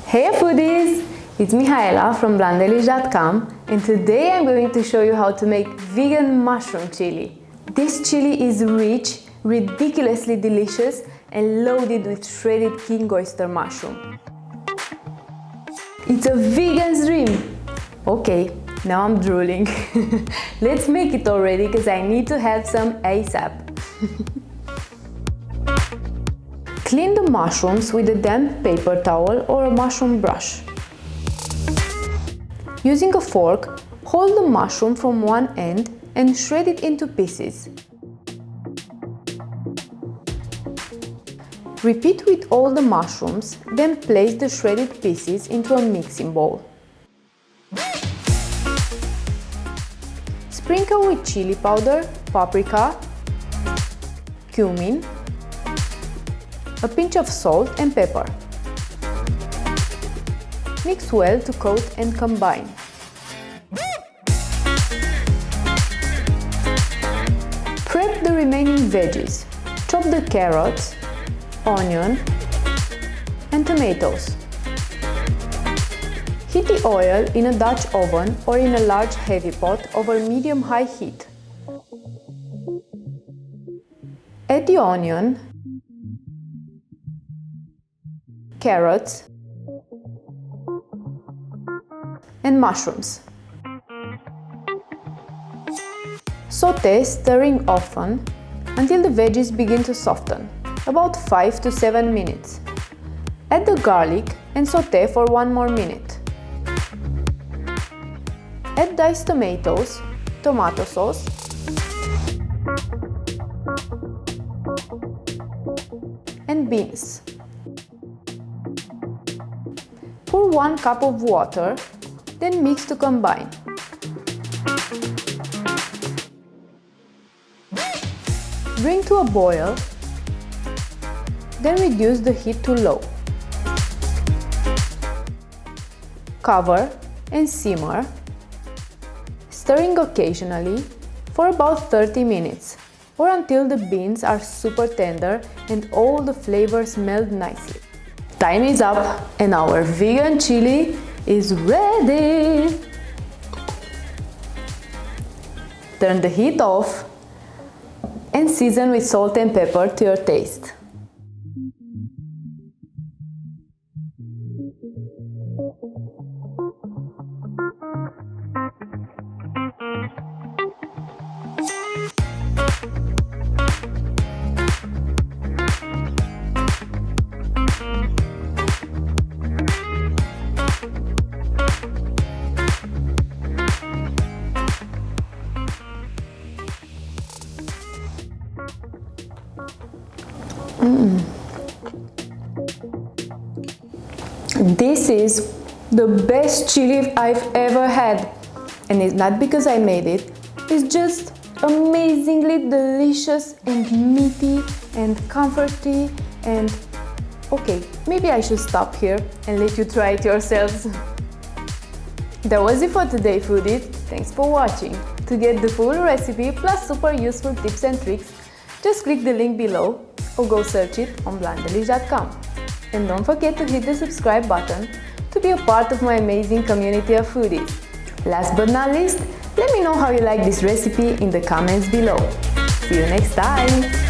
Hey foodies! It's Mihaela from Blondelish.com, and today I'm going to show you how to make vegan mushroom chili. This chili is rich, ridiculously delicious, and loaded with shredded king oyster mushroom. It's a vegan's dream! Okay, now I'm drooling. Let's make it already, because I need to have some ASAP. Clean the mushrooms with a damp paper towel or a mushroom brush. Using a fork, hold the mushroom from one end and shred it into pieces. Repeat with all the mushrooms, then place the shredded pieces into a mixing bowl. Sprinkle with chili powder, paprika, cumin, a pinch of salt and pepper. Mix well to coat and combine. Prep the remaining veggies. Chop the carrots, onion and tomatoes. Heat the oil in a Dutch oven or in a large heavy pot over medium-high heat. Add the onion, carrots and mushrooms. Sauté, stirring often until the veggies begin to soften, about 5 to 7 minutes. Add the garlic and sauté for 1 more minute. Add diced tomatoes, tomato sauce, and beans. Pour 1 cup of water, then mix to combine. Bring to a boil, then reduce the heat to low. Cover and simmer, stirring occasionally for about 30 minutes or until the beans are super tender and all the flavors meld nicely. Time is up and our vegan chili is ready! Turn the heat off and season with salt and pepper to your taste. This is the best chili I've ever had, and it's not because I made it, it's just amazingly delicious and meaty and comforty and okay, maybe I should stop here and let you try it yourselves. That was it for today, foodies. Thanks for watching. To get the full recipe plus super useful tips and tricks, just click the link below or go search it on Blondelish.com. And don't forget to hit the subscribe button to be a part of my amazing community of foodies. Last but not least, let me know how you like this recipe in the comments below. See you next time!